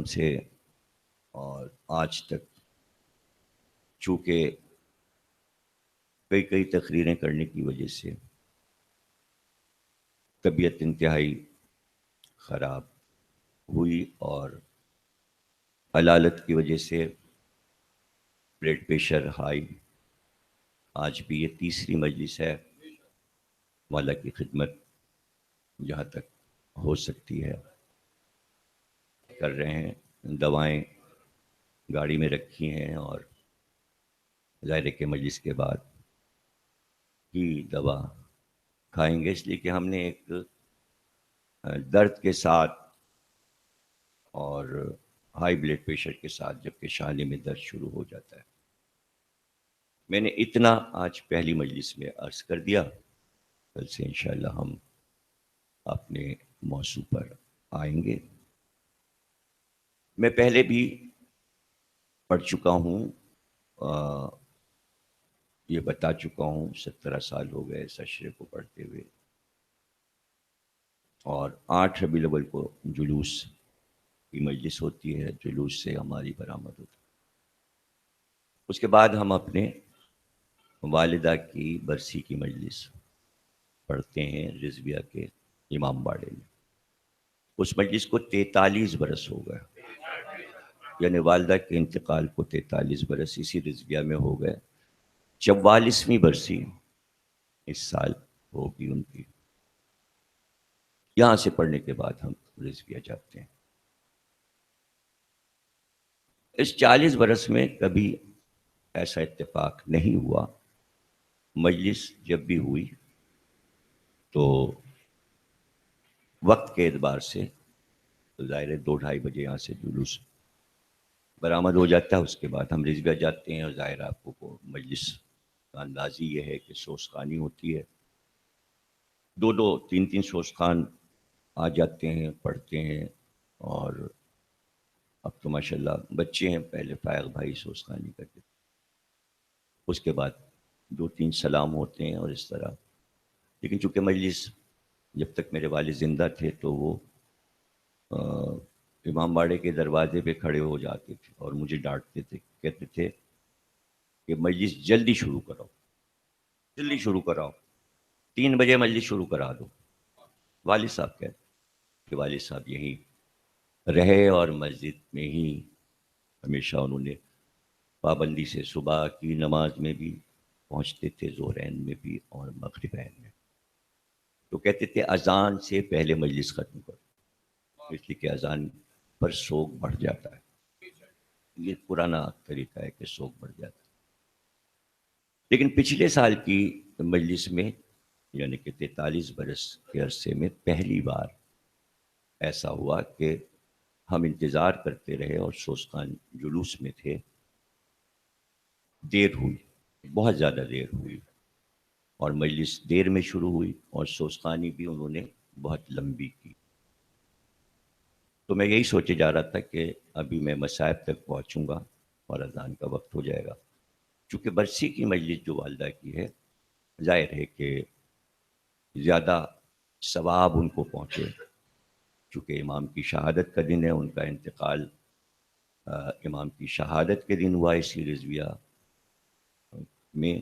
سے اور آج تک چونکہ کئی تقریریں کرنے کی وجہ سے طبیعت انتہائی خراب ہوئی اور علالت کی وجہ سے بلڈ پریشر ہائی. آج بھی یہ تیسری مجلس ہے. والا کی خدمت جہاں تک ہو سکتی ہے کر رہے ہیں. دوائیں گاڑی میں رکھی ہیں اور ظاہر کے مجلس کے بعد ہی دوا کھائیں گے، اس لیے کہ ہم نے ایک درد کے ساتھ اور ہائی بلڈ پریشر کے ساتھ جبکہ شانے میں درد شروع ہو جاتا ہے. میں نے اتنا آج پہلی مجلس میں عرض کر دیا. کل سے انشاءاللہ ہم اپنے موضوع پر آئیں گے. میں پہلے بھی پڑھ چکا ہوں، یہ بتا چکا ہوں. 17 سال ہو گئے اس اشرے کو پڑھتے ہوئے، اور 8 ربیع الاول کو جلوس کی مجلس ہوتی ہے. جلوس سے ہماری برآمد ہوتی ہے. اس کے بعد ہم اپنے والدہ کی برسی کی مجلس پڑھتے ہیں رضویہ کے امام باڑے میں. اس مجلس کو 43 برس ہو گئے، یعنی والدہ کے انتقال کو 43 برس اسی رضویہ میں ہو گئے. 44ویں برسی اس سال ہوگی ان کی. یہاں سے پڑھنے کے بعد ہم رضویہ جاتے ہیں. اس 40 برس میں کبھی ایسا اتفاق نہیں ہوا. مجلس جب بھی ہوئی تو وقت کے اعتبار سے ظاہر 2-2:30 بجے یہاں سے جلوس برآمد ہو جاتا ہے. اس کے بعد ہم رضویہ جاتے ہیں، اور ظاہر آپ کو مجلس کا انداز یہ ہے کہ سوزخانی ہوتی ہے. 2-3 سوزخان آ جاتے ہیں، پڑھتے ہیں. اور اب تو ماشاءاللہ بچے ہیں، پہلے فائق بھائی سوزخانی کرتے، اس کے بعد 2-3 سلام ہوتے ہیں اور اس طرح. لیکن چونکہ مجلس جب تک میرے والد زندہ تھے تو وہ امام باڑے کے دروازے پہ کھڑے ہو جاتے تھے اور مجھے ڈانٹتے تھے. کہتے تھے کہ مجلس جلدی شروع کراؤ، جلدی شروع کراؤ، 3 بجے مجلس شروع کرا دو. والد صاحب کہتے کہ والد صاحب یہیں رہے اور مسجد میں ہی ہمیشہ انہوں نے پابندی سے صبح کی نماز میں بھی پہنچتے تھے، ظہرین میں بھی اور مغربین میں. تو کہتے تھے اذان سے پہلے مجلس ختم کرو، اس لیے کہ اذان پر سوگ بڑھ جاتا ہے. یہ پرانا طریقہ ہے کہ سوگ بڑھ جاتا ہے. لیکن پچھلے سال کی مجلس میں یعنی کہ 43 برس کے عرصے میں پہلی بار ایسا ہوا کہ ہم انتظار کرتے رہے اور سوزخان جلوس میں تھے. دیر ہوئی، بہت زیادہ دیر ہوئی، اور مجلس دیر میں شروع ہوئی اور سوزخانی بھی انہوں نے بہت لمبی کی. تو میں یہی سوچے جا رہا تھا کہ ابھی میں مصائب تک پہنچوں گا اور اذان کا وقت ہو جائے گا. چونکہ برسی کی مجلس جو والدہ کی ہے، ظاہر ہے کہ زیادہ ثواب ان کو پہنچے. چونکہ امام کی شہادت کا دن ہے، ان کا انتقال امام کی شہادت کے دن ہوا اسی رضویہ میں.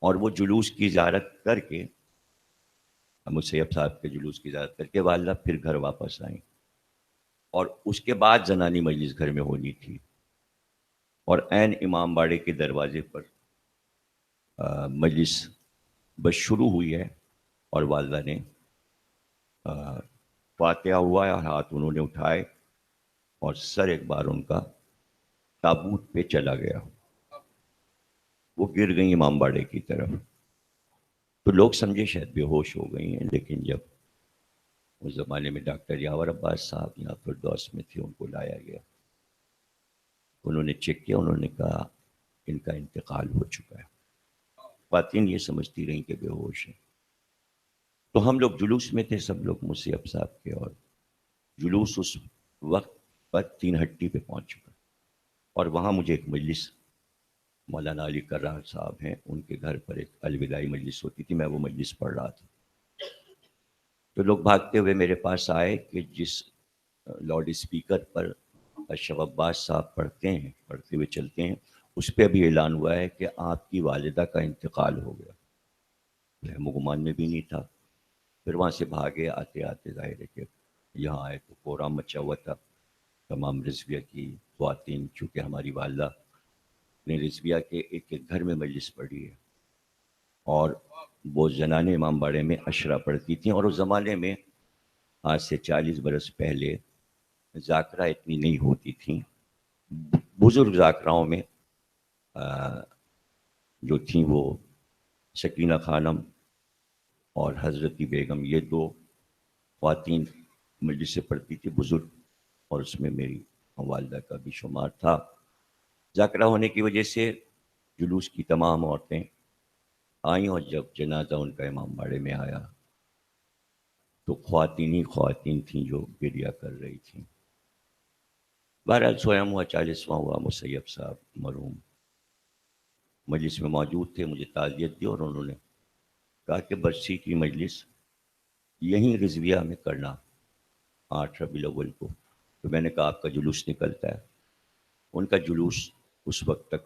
اور وہ جلوس کی زیارت کر کے، مسیب صاحب کے جلوس کی زیارت کر کے والدہ پھر گھر واپس آئیں، اور اس کے بعد زنانی مجلس گھر میں ہونی تھی. اور عین امام باڑے کے دروازے پر مجلس بس شروع ہوئی ہے، اور والدہ نے فاتحہ ہوا ہے اور ہاتھ انہوں نے اٹھائے اور سر ایک بار ان کا تابوت پہ چلا گیا. وہ گر گئی امام باڑے کی طرف. تو لوگ سمجھے شاید بے ہوش ہو گئی ہیں، لیکن جب اس زمانے میں ڈاکٹر یاور عباس صاحب یہاں فردوس میں تھے، ان کو لایا گیا. انہوں نے چیک کیا، انہوں نے کہا ان کا انتقال ہو چکا ہے. خواتین یہ سمجھتی رہیں کہ بے ہوش ہے. تو ہم لوگ جلوس میں تھے، سب لوگ مسیب صاحب کے، اور جلوس اس وقت پر 3 ہٹی پہ پہنچ چکا. اور وہاں مجھے ایک مجلس مولانا علی کرار صاحب ہیں، ان کے گھر پر ایک الوداعی مجلس ہوتی تھی، میں وہ مجلس پڑھ رہا تھا. تو لوگ بھاگتے ہوئے میرے پاس آئے کہ جس لاؤڈ اسپیکر پر اشرف عباس صاحب پڑھتے ہوئے چلتے ہیں، اس پہ بھی اعلان ہوا ہے کہ آپ کی والدہ کا انتقال ہو گیا. وہم و گمان میں بھی نہیں تھا. پھر وہاں سے بھاگے، آتے آتے ظاہر ہے کہ یہاں آئے تو کوہرام مچا ہوا تھا. تمام رضویہ کی خواتین، چونکہ ہماری والدہ نے رضویہ کے ایک ایک گھر میں مجلس پڑھی ہے، اور وہ زنان امام باڑے میں اشرا پڑھتی تھیں. اور اس زمانے میں آج سے 40 برس پہلے ذاکرہ اتنی نہیں ہوتی تھیں. بزرگ ذاکراؤں میں جو تھیں وہ سکینہ خانم اور حضرتی بیگم، یہ دو خواتین مجلس سے پڑھتی تھی بزرگ، اور اس میں میری والدہ کا بھی شمار تھا. ذاکرہ ہونے کی وجہ سے جلوس کی تمام عورتیں آئیں، اور جب جنازہ ان کا امام باڑے میں آیا تو خواتین ہی خواتین تھیں جو گریہ کر رہی تھیں. بہرحال سویم ہوا، 40واں ہوا. مسیب صاحب مرحوم مجلس میں موجود تھے، مجھے تعزیت دی، اور انہوں نے کہا کہ برسی کی مجلس یہیں رضویہ میں کرنا 8 ربیع الاول کو. تو میں نے کہا آپ کا جلوس نکلتا ہے. ان کا جلوس اس وقت تک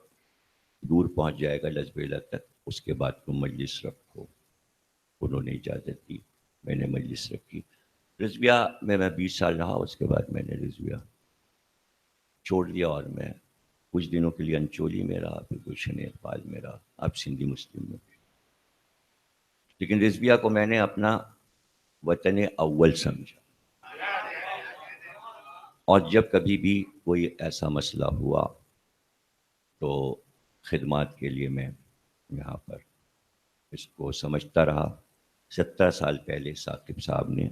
دور پہنچ جائے گا، لزبیلا تک، اس کے بعد تم مجلس رکھو. انہوں نے اجازت دی، میں نے مجلس رکھی. رضویہ میں 20 سال رہا. اس کے بعد میں نے رضویہ چھوڑ دیا، اور میں کچھ دنوں کے لیے انچولی میں رہا، پھر گلشن اقبال میں رہا، اب سندھی مسلم میں. لیکن رضویہ کو میں نے اپنا وطن اول سمجھا، اور جب کبھی بھی کوئی ایسا مسئلہ ہوا تو خدمات کے لیے میں یہاں پر اس کو سمجھتا رہا. 17 سال پہلے ثاقب صاحب نے،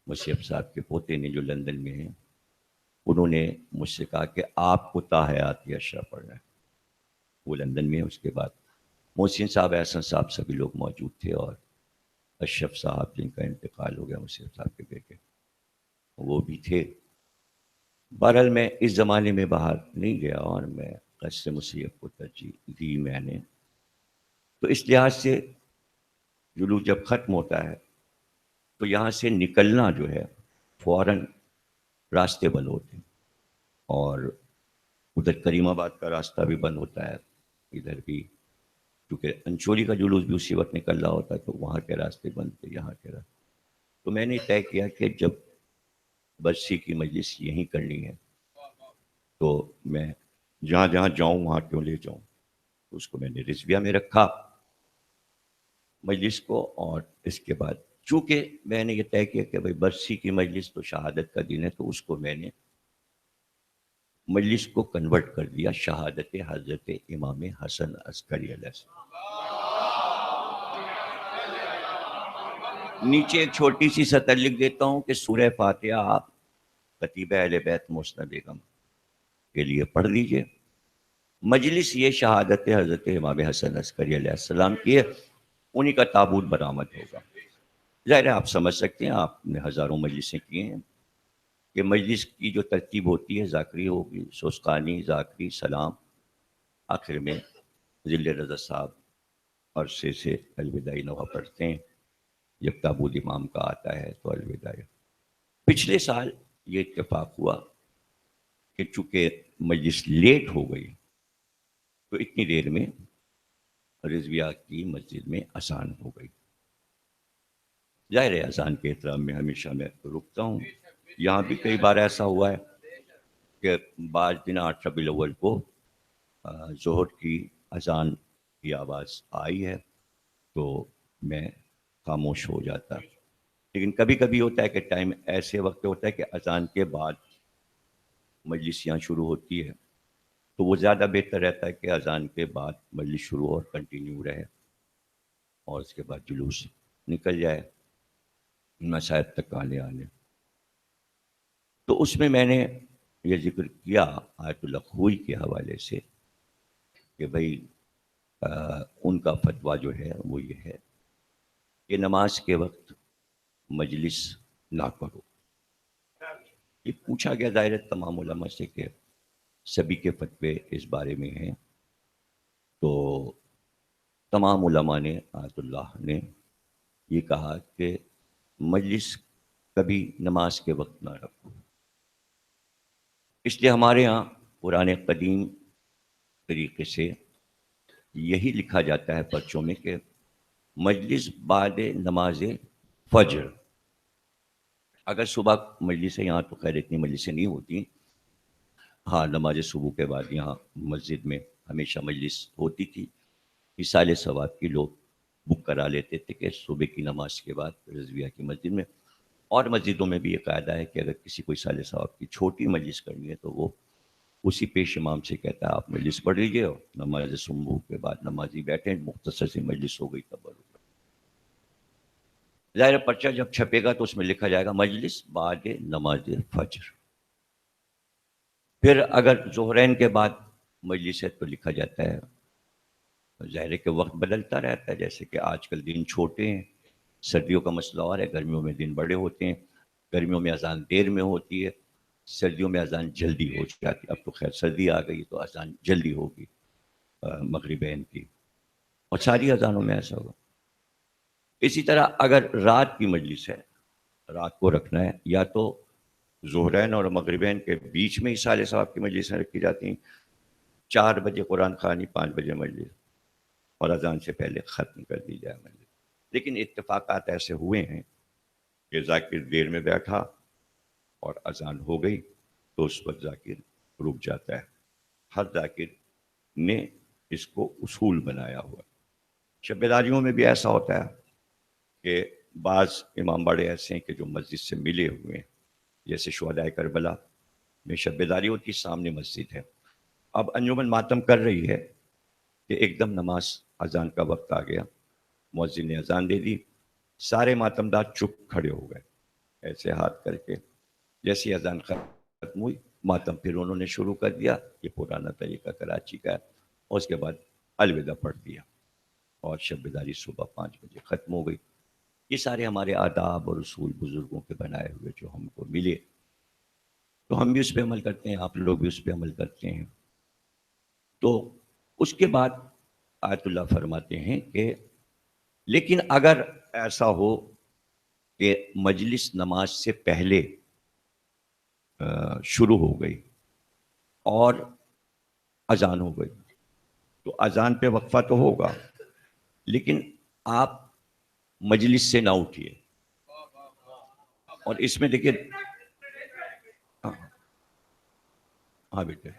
مشرف صاحب کے پوتے نے جو لندن میں ہیں، انہوں نے مجھ سے کہا کہ آپ کو تاحیات یہ اشرا پڑھنا ہے. وہ لندن میں ہیں. اس کے بعد محسن صاحب، احسن صاحب، سبھی لوگ موجود تھے، اور اشرف صاحب جن کا انتقال ہو گیا، مشرف صاحب کے بیٹے، وہ بھی تھے. بہرحال میں اس زمانے میں باہر نہیں گیا، اور میں قصر مسیب کو ترجیح دی میں نے. تو اس لحاظ سے جلوس جب ختم ہوتا ہے تو یہاں سے نکلنا جو ہے فوراً راستے بند ہوتے ہیں، اور ادھر کریم آباد کا راستہ بھی بند ہوتا ہے، ادھر بھی کیونکہ انچولی کا جلوس بھی اسی وقت نکل رہا ہوتا ہے، تو وہاں کے راستے بند تھے، یہاں کے راستے. تو میں نے طے کیا کہ جب برسی کی مجلس یہیں کرنی ہے تو میں جہاں جہاں جاؤں وہاں کیوں لے جاؤں. اس کو میں نے رضویہ میں رکھا مجلس کو. اور اس کے بعد چونکہ میں نے یہ طے کیا کہ بھائی برسی کی مجلس تو شہادت کا دن ہے، تو اس کو میں نے مجلس کو کنورٹ کر دیا شہادت حضرت امام حسن عسکری علیہ السلام. نیچے ایک چھوٹی سی سطر لکھ دیتا ہوں کہ سورہ فاتحہ آپ خطیب اہل بیت محسنہ بیگم کے لیے پڑھ لیجئے. مجلس یہ شہادت حضرت امام حسن عسکری علیہ السلام کی ہے، انہی کا تابوت برآمد ہوگا. ظاہر ہے آپ سمجھ سکتے ہیں، آپ نے ہزاروں مجلسیں کی ہیں کہ مجلس کی جو ترتیب ہوتی ہے، ذاکری ہوگی، سوسقانی، ذاکری، سلام، آخر میں ذل رضا صاحب عرصے سے الوداعی نوحہ پڑھتے ہیں. جب تابوت امام کا آتا ہے تو الوداع. پچھلے سال یہ اتفاق ہوا کہ چونکہ مجلس لیٹ ہو گئی تو اتنی دیر میں رضویہ کی مسجد میں اذان ہو گئی. ظاہر ہے اذان کے احترام میں ہمیشہ میں رکتا ہوں. یہاں بھی کئی بار ایسا ہوا ہے کہ بعض دن 8 ربیع الاول کو ظہر کی اذان کی آواز آئی ہے تو میں خاموش ہو جاتا. لیکن کبھی کبھی ہوتا ہے کہ ٹائم ایسے وقت ہوتا ہے کہ اذان کے بعد مجلس یہاں شروع ہوتی ہے، تو وہ زیادہ بہتر رہتا ہے کہ اذان کے بعد مجلس شروع اور کنٹینیو رہے، اور اس کے بعد جلوس نکل جائے مشاہد تک آنے. تو اس میں نے یہ ذکر کیا آیت اللہ خوئی کے حوالے سے کہ بھائی ان کا فتویٰ جو ہے وہ یہ ہے کہ نماز کے وقت مجلس نہ کرو. یہ پوچھا گیا ظاہر تمام علماء سے کہ سبھی کے فتوے اس بارے میں ہیں، تو تمام علماء نے، آیت اللہ نے یہ کہا کہ مجلس کبھی نماز کے وقت نہ رکھو. اس لیے ہمارے ہاں پرانے قدیم طریقے سے یہی لکھا جاتا ہے پرچوں میں کہ مجلس بعد نماز فجر. اگر صبح مجلس ہے یہاں تو خیر اتنی مجلسیں نہیں ہوتی. ہاں نماز صبح کے بعد یہاں مسجد میں ہمیشہ مجلس ہوتی تھی. مثال ثواب کی لوگ بک کرا لیتے تھے کہ صبح کی نماز کے بعد رضویہ کی مسجد میں. اور مسجدوں میں بھی یہ قاعدہ ہے کہ اگر کسی کو مثال ثواب کی چھوٹی مجلس کرنی ہے تو وہ اسی پیش امام سے کہتا ہے آپ مجلس پڑھ لیجیے اور نماز صبح کے بعد نمازی بیٹھیں مختصر سی مجلس ہو گئی تب. ظاہر پرچہ جب چھپے گا تو اس میں لکھا جائے گا مجلس بعد نماز فجر. پھر اگر ظہرین کے بعد مجلس ہے تو لکھا جاتا ہے ظاہر کہ وقت بدلتا رہتا ہے. جیسے کہ آج کل دن چھوٹے ہیں, سردیوں کا مسئلہ اور ہے, گرمیوں میں دن بڑے ہوتے ہیں. گرمیوں میں اذان دیر میں ہوتی ہے, سردیوں میں اذان جلدی ہو جاتی ہے. اب تو خیر سردی آ گئی تو اذان جلدی ہوگی مغربین کی, اور ساری اذانوں میں ایسا ہوگا. اسی طرح اگر رات کی مجلس ہے, رات کو رکھنا ہے, یا تو ظہرین اور مغربین کے بیچ میں اصال ثواب کی مجلسیں رکھی جاتی ہیں. 4 بجے قرآن خوانی, 5 بجے مجلس, اور اذان سے پہلے ختم کر دی جائے مجلس. لیکن اتفاقات ایسے ہوئے ہیں کہ ذاکر دیر میں بیٹھا اور اذان ہو گئی تو اس وقت ذاکر رک جاتا ہے. ہر ذاکر نے اس کو اصول بنایا ہوا. شب بیداریوں میں بھی ایسا ہوتا ہے کہ بعض امام باڑے ایسے ہیں کہ جو مسجد سے ملے ہوئے ہیں, جیسے شہدائے کربلا میں شب بیداری ہوتی, سامنے مسجد ہے. اب انجمن ماتم کر رہی ہے کہ ایک دم نماز اذان کا وقت آ گیا, مؤذن نے اذان دے دی, سارے ماتمدار چپ کھڑے ہو گئے ایسے ہاتھ کر کے. جیسی اذان ختم ہوئی ماتم پھر انہوں نے شروع کر دیا. یہ پرانا طریقہ کراچی کا ہے. اور اس کے بعد الوداع پڑھ دیا اور شب بیداری صبح 5 بجے ختم ہو گئی. یہ سارے ہمارے آداب اور اصول بزرگوں کے بنائے ہوئے جو ہم کو ملے, تو ہم بھی اس پہ عمل کرتے ہیں, آپ لوگ بھی اس پہ عمل کرتے ہیں. تو اس کے بعد آیت اللہ فرماتے ہیں کہ لیکن اگر ایسا ہو کہ مجلس نماز سے پہلے شروع ہو گئی اور اذان ہو گئی تو اذان پہ وقفہ تو ہوگا, لیکن آپ مجلس سے نہ اٹھیے. اور اس میں دیکھیے, ہاں بیٹے,